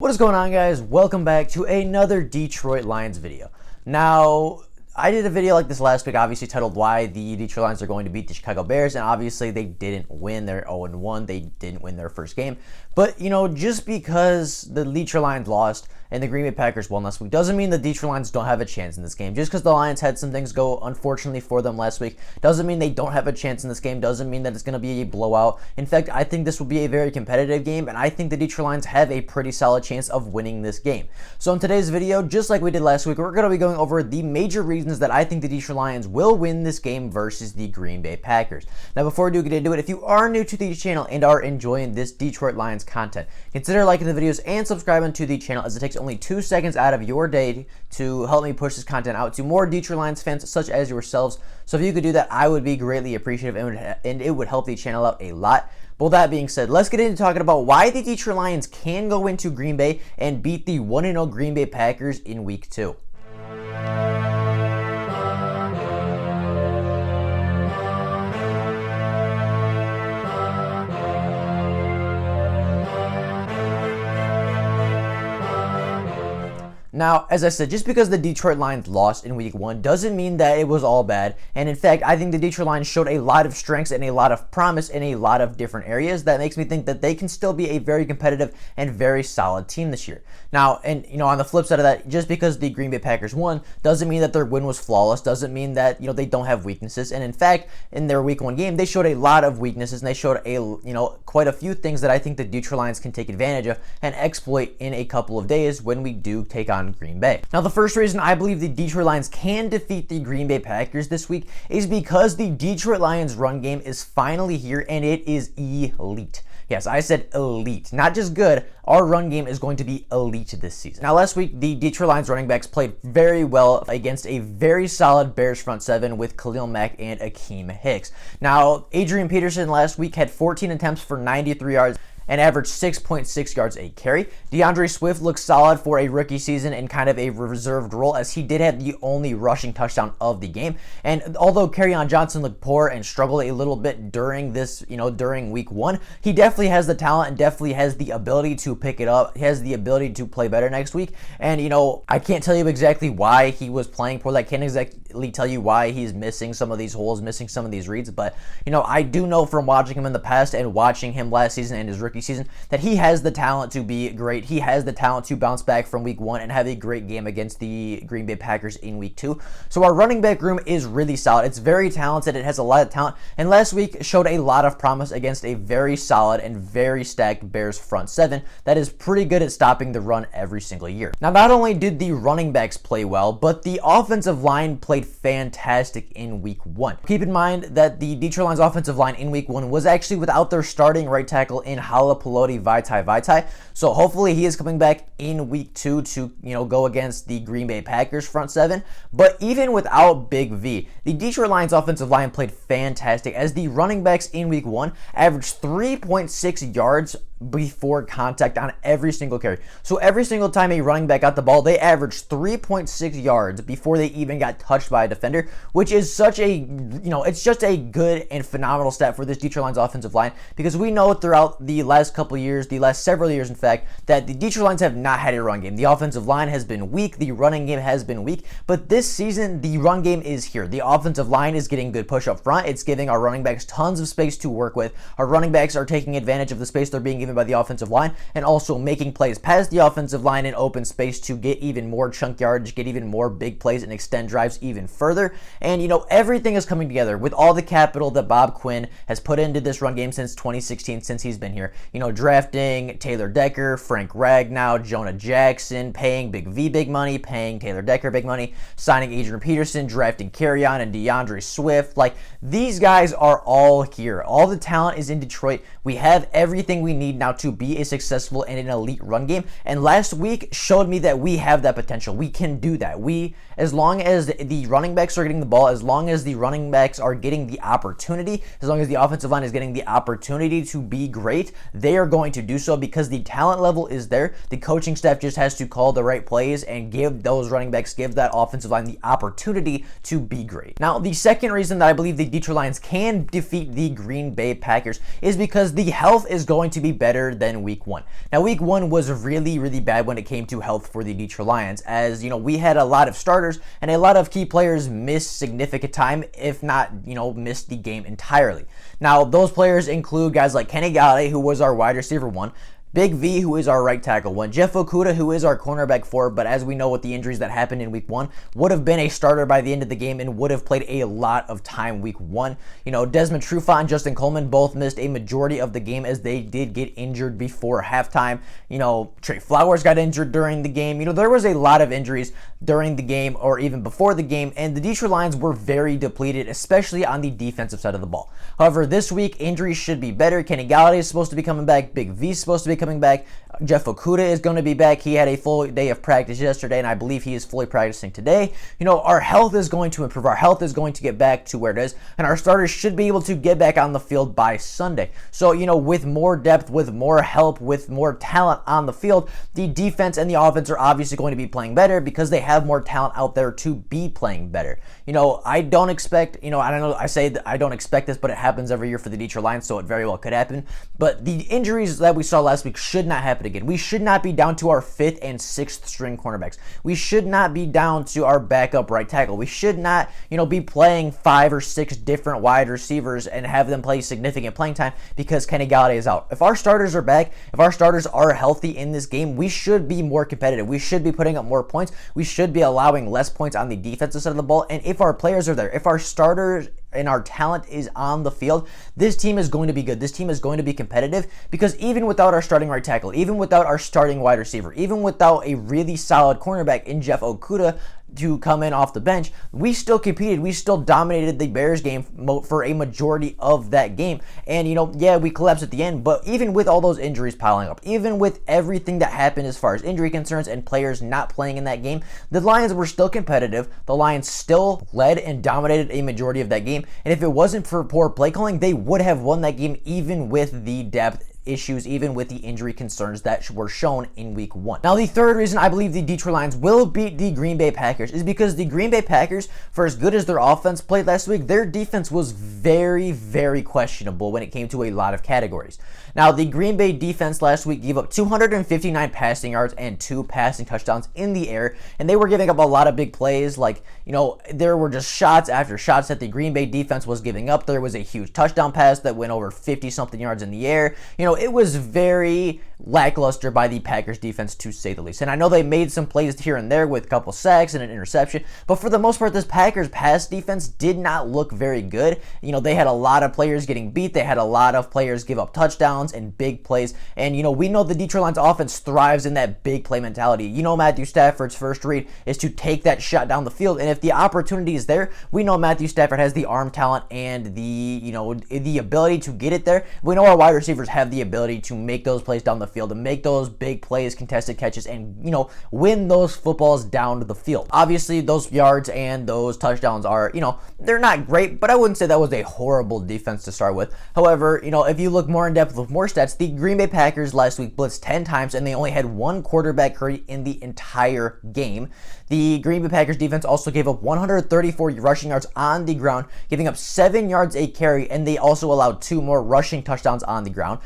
What is going on, guys? Welcome back to another Detroit Lions video. Now, I did a video like this last week, obviously titled why the Detroit Lions are going to beat the Chicago Bears, and obviously they didn't win. They're 0-1. They didn't win their first game. But, just because the Detroit Lions lost and the Green Bay Packers won last week doesn't mean the Detroit Lions don't have a chance in this game. Just because the Lions had some things go unfortunately for them last week doesn't mean they don't have a chance in this game, doesn't mean that it's going to be a blowout. In fact, I think this will be a very competitive game, and I think the Detroit Lions have a pretty solid chance of winning this game. So in today's video, just like we did last week, we're going to be going over the major reasons that I think the Detroit Lions will win this game versus the Green Bay Packers. Now, before we do get into it, if you are new to the channel and are enjoying this Detroit Lions content, consider liking the videos and subscribing to the channel, as it takes only 2 seconds out of your day to help me push this content out to more Detroit Lions fans such as yourselves. So if you could do that, I would be greatly appreciative, and it would help the channel out a lot. But with that being said, let's get into talking about why the Detroit Lions can go into Green Bay and beat the 1-0 Green Bay Packers in Week 2. Now, as I said, just because the Detroit Lions lost in Week 1 doesn't mean that it was all bad. And in fact, I think the Detroit Lions showed a lot of strengths and a lot of promise in a lot of different areas. That makes me think that they can still be a very competitive and very solid team this year. Now, and on the flip side of that, just because the Green Bay Packers won doesn't mean that their win was flawless, doesn't mean that, they don't have weaknesses. And in fact, in their Week 1 game, they showed a lot of weaknesses, and they showed quite a few things that I think the Detroit Lions can take advantage of and exploit in a couple of days when we do take on Green Bay. Now, the first reason I believe the Detroit Lions can defeat the Green Bay Packers this week is because the Detroit Lions run game is finally here, and it is elite. Yes, I said elite, not just good. Our run game is going to be elite this season. Now, last week, the Detroit Lions running backs played very well against a very solid Bears front seven with Khalil Mack and Akeem Hicks. Now, Adrian Peterson last week had 14 attempts for 93 yards and averaged 6.6 yards a carry. DeAndre Swift looks solid for a rookie season in kind of a reserved role, as he did have the only rushing touchdown of the game. And although Kerryon Johnson looked poor and struggled a little bit during this, during Week 1, he definitely has the talent and definitely has the ability to pick it up. He has the ability to play better next week. And, I can't tell you exactly why he was playing poorly. I can't exactly tell you why he's missing some of these holes, missing some of these reads. But, I do know from watching him in the past and watching him last season and his rookie season that he has the talent to be great. He has the talent to bounce back from Week 1 and have a great game against the Green Bay Packers in Week 2. So our running back room is really solid. It's very talented. It has a lot of talent. And last week showed a lot of promise against a very solid and very stacked Bears front seven that is pretty good at stopping the run every single year. Now, not only did the running backs play well, but the offensive line played fantastic in Week 1. Keep in mind that the Detroit Lions offensive line in Week 1 was actually without their starting right tackle in Halapoulivaati Vaitai. So hopefully he is coming back in Week 2 to, go against the Green Bay Packers front seven. But even without Big V, the Detroit Lions offensive line played fantastic, as the running backs in Week 1 averaged 3.6 yards before contact on every single carry. So every single time a running back got the ball, they averaged 3.6 yards before they even got touched by a defender, which is such a, it's just a good and phenomenal stat for this Detroit Lions offensive line, because we know throughout the last couple years, the last several years in fact, that the Detroit Lions have not had a run game. The offensive line has been weak, the running game has been weak, but this season the run game is here. The offensive line is getting good push up front. It's giving our running backs tons of space to work with. Our running backs are taking advantage of the space they're being given by the offensive line, and also making plays past the offensive line in open space to get even more chunk yardage, get even more big plays, and extend drives even further. And everything is coming together with all the capital that Bob Quinn has put into this run game since 2016, since he's been here. Drafting Taylor Decker, Frank Ragnow, Jonah Jackson, paying Big V big money, paying Taylor Decker big money, signing Adrian Peterson, drafting Kerryon and DeAndre Swift. Like, these guys are all here. All the talent is in Detroit. We have everything we need now to be a successful and an elite run game. And last week showed me that we have that potential. We can do that. As long as the running backs are getting the ball, as long as the running backs are getting the opportunity, as long as the offensive line is getting the opportunity to be great, they are going to do so, because the talent level is there. The coaching staff just has to call the right plays and give those running backs, give that offensive line the opportunity to be great. Now, the second reason that I believe the Detroit Lions can defeat the Green Bay Packers is because the health is going to be better better than week 1. Now, week 1 was really, really bad when it came to health for the Detroit Lions, as, we had a lot of starters and a lot of key players miss significant time, if not, miss the game entirely. Now, those players include guys like Kenny Galladay, who was our wide receiver 1, Big V, who is our right tackle 1, Jeff Okudah, who is our cornerback 4, but as we know with the injuries that happened in week 1, would have been a starter by the end of the game and would have played a lot of time week 1. Desmond Trufant and Justin Coleman both missed a majority of the game as they did get injured before halftime. Trey Flowers got injured during the game. There was a lot of injuries during the game or even before the game, and the Detroit Lions were very depleted, especially on the defensive side of the ball. However, this week, injuries should be better. Kenny Galladay is supposed to be coming back. Big V is supposed to be coming back. Jeff Okudah is going to be back. He had a full day of practice yesterday, and I believe he is fully practicing today. Our health is going to improve. Our health is going to get back to where it is, and our starters should be able to get back on the field by Sunday. So, with more depth, with more help, with more talent on the field, the defense and the offense are obviously going to be playing better because they have more talent out there to be playing better. I don't expect, I don't know, I say that I don't expect this, but it happens every year for the Detroit Lions, so it very well could happen. But the injuries that we saw last week should not happen again. We should not be down to our 5th and 6th string cornerbacks. We should not be down to our backup right tackle. We should not, be playing 5 or 6 different wide receivers and have them play significant playing time because Kenny Galladay is out. If our starters are back, if our starters are healthy in this game, we should be more competitive. We should be putting up more points. We should be allowing less points on the defensive side of the ball. And if our players are there, if our starters and our talent is on the field, this team is going to be good. This team is going to be competitive because even without our starting right tackle, even without our starting wide receiver, even without a really solid cornerback in Jeff Okudah to come in off the bench, we still competed. We still dominated the Bears game for a majority of that game. And, we collapsed at the end, but even with all those injuries piling up, even with everything that happened as far as injury concerns and players not playing in that game, the Lions were still competitive. The Lions still led and dominated a majority of that game. And if it wasn't for poor play calling, they would have won that game even with the depth issues, even with the injury concerns that were shown in week 1. Now, the third reason I believe the Detroit Lions will beat the Green Bay Packers is because the Green Bay Packers, for as good as their offense played last week, their defense was very, very questionable when it came to a lot of categories. Now, the Green Bay defense last week gave up 259 passing yards and 2 passing touchdowns in the air, and they were giving up a lot of big plays. Like, there were just shots after shots that the Green Bay defense was giving up. There was a huge touchdown pass that went over 50-something yards in the air. It was very lackluster by the Packers defense, to say the least. And I know they made some plays here and there with a couple sacks and an interception, but for the most part, this Packers pass defense did not look very good. They had a lot of players getting beat. They had a lot of players give up touchdowns and big plays. And, we know the Detroit Lions offense thrives in that big play mentality. Matthew Stafford's first read is to take that shot down the field. And if the opportunity is there, we know Matthew Stafford has the arm talent and the ability to get it there. We know our wide receivers have the ability to make those plays down the field and make those big plays, contested catches, and win those footballs down to the field. Obviously, those yards and those touchdowns are they're not great, but I wouldn't say that was a horrible defense to start with. However, if you look more in depth with more stats, the Green Bay Packers last week blitzed 10 times and they only had 1 quarterback hurry in the entire game. The Green Bay Packers defense also gave up 134 rushing yards on the ground, giving up 7 yards a carry, and they also allowed 2 more rushing touchdowns on the ground.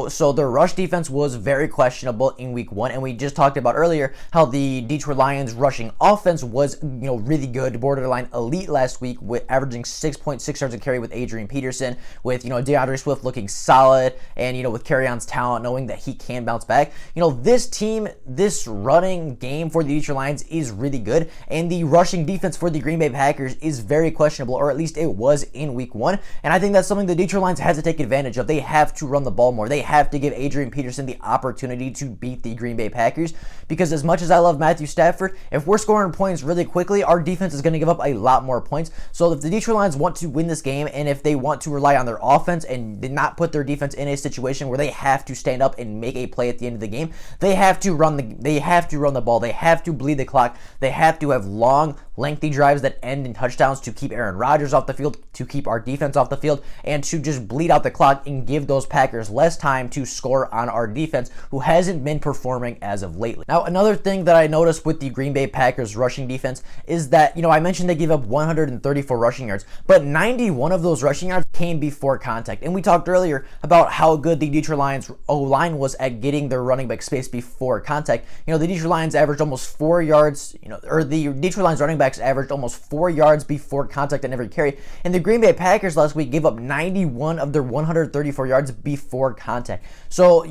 So their rush defense was very questionable in week 1, and we just talked about earlier how the Detroit Lions rushing offense was, really good, borderline elite last week, with averaging 6.6 yards a carry with Adrian Peterson, with, DeAndre Swift looking solid, and, with Kerryon's talent, knowing that he can bounce back. This team, this running game for the Detroit Lions is really good, and the rushing defense for the Green Bay Packers is very questionable, or at least it was in week 1, and I think that's something the Detroit Lions has to take advantage of. They have to run the ball more. They have to give Adrian Peterson the opportunity to beat the Green Bay Packers, because as much as I love Matthew Stafford, if we're scoring points really quickly, our defense is going to give up a lot more points. So if the Detroit Lions want to win this game, and if they want to rely on their offense and not put their defense in a situation where they have to stand up and make a play at the end of the game, they have to run the ball. They have to bleed the clock. They have to have long, lengthy drives that end in touchdowns to keep Aaron Rodgers off the field, to keep our defense off the field, and to just bleed out the clock and give those Packers less time to score on our defense, who hasn't been performing as of lately. Now, another thing that I noticed with the Green Bay Packers rushing defense is that, I mentioned they gave up 134 rushing yards, but 91 of those rushing yards came before contact. And we talked earlier about how good the Detroit Lions O-line was at getting their running back space before contact. The Detroit Lions averaged almost 4 yards, or the Detroit Lions running backs averaged almost 4 yards before contact on every carry. And the Green Bay Packers last week gave up 91 of their 134 yards before contact. So,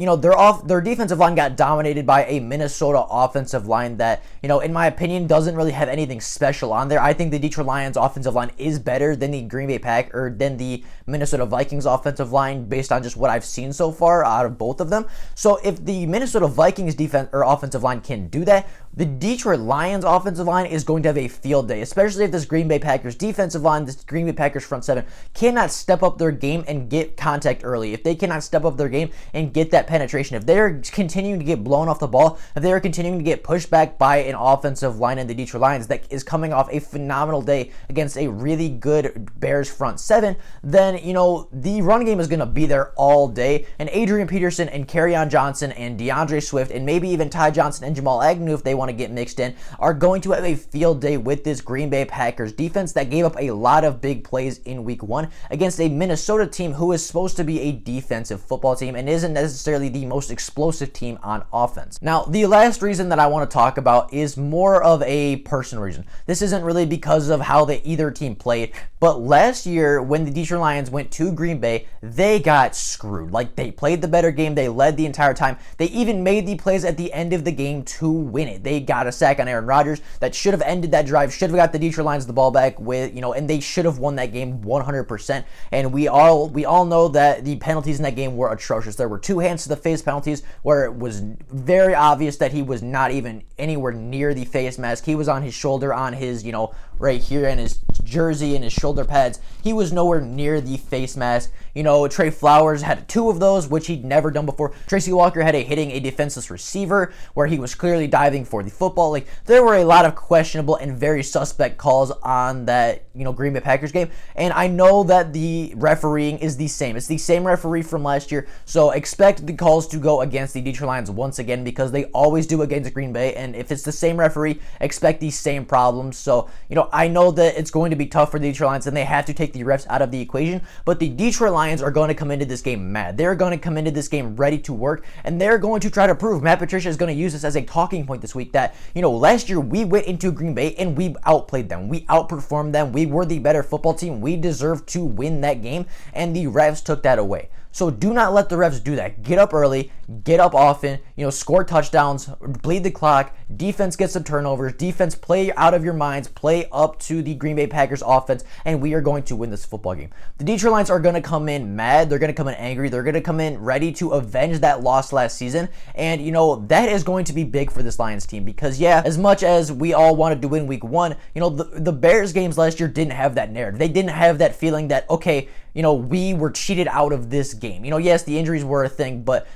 their defensive line got dominated by a Minnesota offensive line that, in my opinion, doesn't really have anything special on there. I think the Detroit Lions offensive line is better than the Green Bay Pack or than the Minnesota Vikings offensive line based on just what I've seen so far out of both of them. So if the Minnesota Vikings defense or offensive line can do that, the Detroit Lions offensive line is going to have a field day, especially if this Green Bay Packers defensive line, this Green Bay Packers front seven cannot step up their game and get contact early. If they cannot step up their game and get that penetration, if they're continuing to get blown off the ball, if they're continuing to get pushed back by an offensive line in the Detroit Lions that is coming off a phenomenal day against a really good Bears front seven, then, the run game is going to be there all day. And Adrian Peterson and Kerryon Johnson and DeAndre Swift and maybe even Ty Johnson and Jamal Agnew, if they want to get mixed in, are going to have a field day with this Green Bay Packers defense that gave up a lot of big plays in week one against a Minnesota team who is supposed to be a defensive football team and isn't necessarily the most explosive team on offense. Now, the last reason that I want to talk about is more of a personal reason. This isn't really because of how either team played, but last year when the Detroit Lions went to Green Bay, they got screwed. Like, they played the better game, they led the entire time, they even made the plays at the end of the game to win it. They got a sack on Aaron Rodgers that should have ended that drive, should have got the Detroit Lions the ball back with, and they should have won that game 100%. And we all know that the penalties in that game were atrocious. There were 2 hands to the face penalties where it was very obvious that he was not even anywhere near the face mask. He was on his shoulder, on his, right here in his jersey and his shoulder pads. He was nowhere near the face mask. Trey Flowers had 2 of those, which he'd never done before. Tracy Walker had hitting a defenseless receiver where he was clearly diving for the football. Like, there were a lot of questionable and very suspect calls on that, Green Bay Packers game. And I know that the refereeing is the same. It's the same referee from last year. So expect the calls to go against the Detroit Lions once again because they always do against Green Bay. And if it's the same referee, expect these same problems. So, I know that it's going to be tough for the Detroit Lions and they have to take the refs out of the equation. But the Detroit Lions are going to come into this game mad. They're going to come into this game ready to work. And they're going to try to prove, Matt Patricia is going to use this as a talking point this week, that, last year we went into Green Bay and we outplayed them. We outperformed them. We were the better football team. We deserved to win that game. And the refs took that away. So do not let the refs do that. Get up early, get up often, score touchdowns, bleed the clock, defense gets some turnovers, defense play out of your minds, play up to the Green Bay Packers offense, and we are going to win this football game. The Detroit Lions are going to come in mad, they're going to come in angry, they're going to come in ready to avenge that loss last season, and that is going to be big for this Lions team because, yeah, as much as we all wanted to win week one, the Bears games last year didn't have that narrative. They didn't have that feeling that, okay, we were cheated out of this game. Yes, the injuries were a thing, but,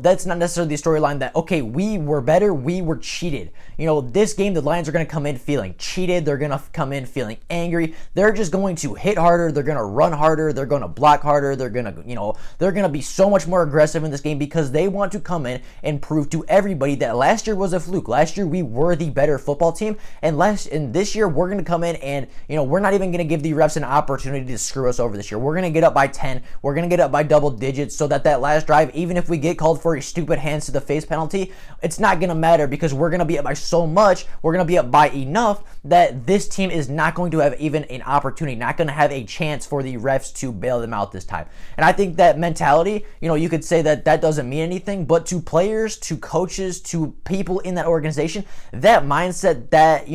that's not necessarily the storyline that, okay, we were better, we were cheated. This game, the Lions are going to come in feeling cheated. They're going to come in feeling angry. They're just going to hit harder. They're going to run harder. They're going to block harder. They're going to, they're going to be so much more aggressive in this game because they want to come in and prove to everybody that last year was a fluke. Last year, we were the better football team. And this year, we're going to come in and, we're not even going to give the refs an opportunity to screw us over this year. We're going to get up by 10. We're going to get up by double digits so that last drive, even if we get called for a stupid hands to the face penalty, it's not going to matter because we're going to be up by so much, we're going to be up by enough that this team is not going to have even an opportunity, not going to have a chance for the refs to bail them out this time. And I think that mentality, you could say that doesn't mean anything, but to players, to coaches, to people in that organization, that mindset, that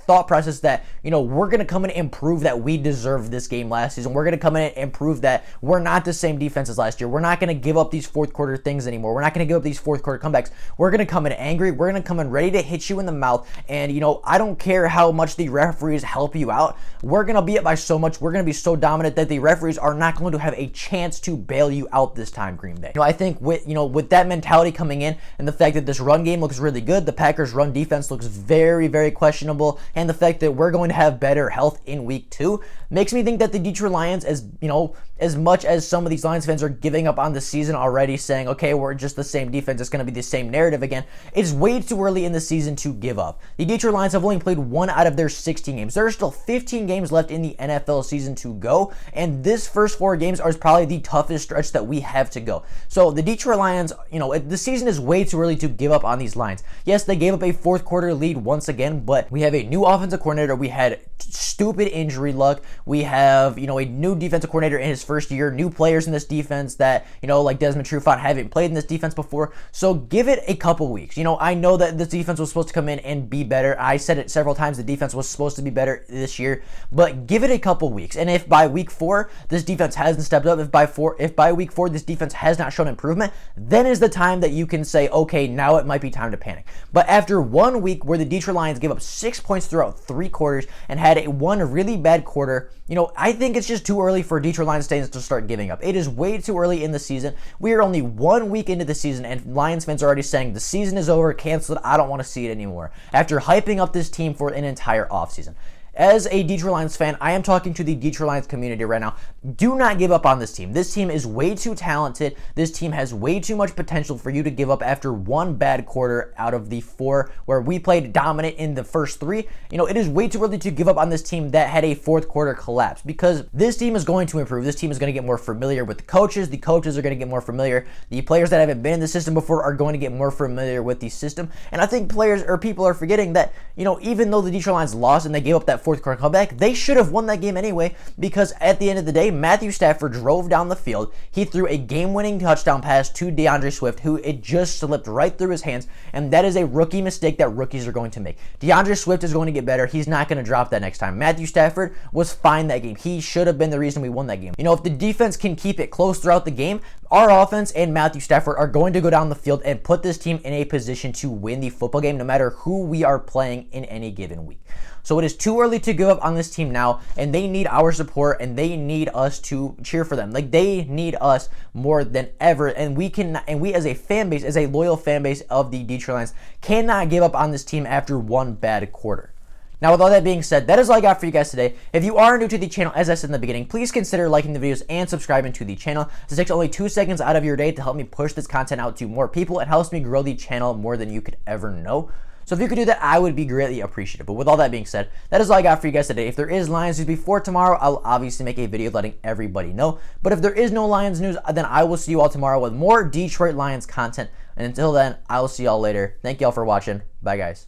thought process that, we're going to come in and prove that we deserve this game last season. We're going to come in and prove that we're not the same defense as last year. We're not going to give up these fourth quarter things anymore. We're not going to give up these fourth quarter comebacks. We're going to come in angry. We're going to come in ready to hit you in the mouth. And, I don't care how much the referees help you out. We're going to be up by so much. We're going to be so dominant that the referees are not going to have a chance to bail you out this time, Green Bay. I think with that mentality coming in and the fact that this run game looks really good, the Packers run defense looks very very, very questionable, and the fact that we're going to have better health in week 2 makes me think that the Detroit Lions, as much as some of these Lions fans are giving up on the season already, saying, okay, we're just the same defense, it's going to be the same narrative again, it's way too early in the season to give up. The Detroit Lions have only played 1 out of their 16 games. There are still 15 games left in the NFL season to go, and this first 4 games are probably the toughest stretch that we have to go. So the Detroit Lions, the season is way too early to give up on these Lions. Yes, they gave up a fourth quarter lead once again, but we have a new offensive coordinator. We had stupid injury luck. We have, a new defensive coordinator in his first year, new players in this defense that, like Desmond Trufant haven't played in this defense before. So give it a couple weeks. I know that this defense was supposed to come in and be better. I said it several times, the defense was supposed to be better this year, but give it a couple weeks. And if by week 4 this defense hasn't stepped up, if by week 4 this defense has not shown improvement, then is the time that you can say, okay, now it might be time to panic. But after 1 week where the Detroit Lions gave up 6 points throughout 3 quarters and had one really bad quarter, I think it's just too early for Detroit Lions fans to start giving up. It is way too early in the season. We are only 1 week into the season, and Lions fans are already saying the season is over, canceled, I don't want to see it anymore, after hyping up this team for an entire offseason. As a Detroit Lions fan, I am talking to the Detroit Lions community right now. Do not give up on this team. This team is way too talented. This team has way too much potential for you to give up after 1 bad quarter out of the 4 where we played dominant in the first 3. It is way too early to give up on this team that had a fourth quarter collapse, because this team is going to improve. This team is going to get more familiar with the coaches. The coaches are going to get more familiar. The players that haven't been in the system before are going to get more familiar with the system. And I think people are forgetting that, even though the Detroit Lions lost and they gave up that fourth quarter comeback, they should have won that game anyway, because at the end of the day, Matthew Stafford drove down the field. He threw a game-winning touchdown pass to DeAndre Swift, who it just slipped right through his hands, and that is a rookie mistake that rookies are going to make. DeAndre Swift is going to get better. He's not going to drop that next time. Matthew Stafford was fine that game. He should have been the reason we won that game. If the defense can keep it close throughout the game, our offense and Matthew Stafford are going to go down the field and put this team in a position to win the football game, no matter who we are playing in any given week. So it is too early to give up on this team now, and they need our support, and they need us to cheer for them. They need us more than ever, and we as a fan base, as a loyal fan base of the Detroit Lions, cannot give up on this team after 1 bad quarter. Now, with all that being said, that is all I got for you guys today. If you are new to the channel, as I said in the beginning, please consider liking the videos and subscribing to the channel. This takes only 2 seconds out of your day to help me push this content out to more people. It helps me grow the channel more than you could ever know. So if you could do that, I would be greatly appreciative. But with all that being said, that is all I got for you guys today. If there is Lions news before tomorrow, I'll obviously make a video letting everybody know. But if there is no Lions news, then I will see you all tomorrow with more Detroit Lions content. And until then, I will see y'all later. Thank y'all for watching. Bye, guys.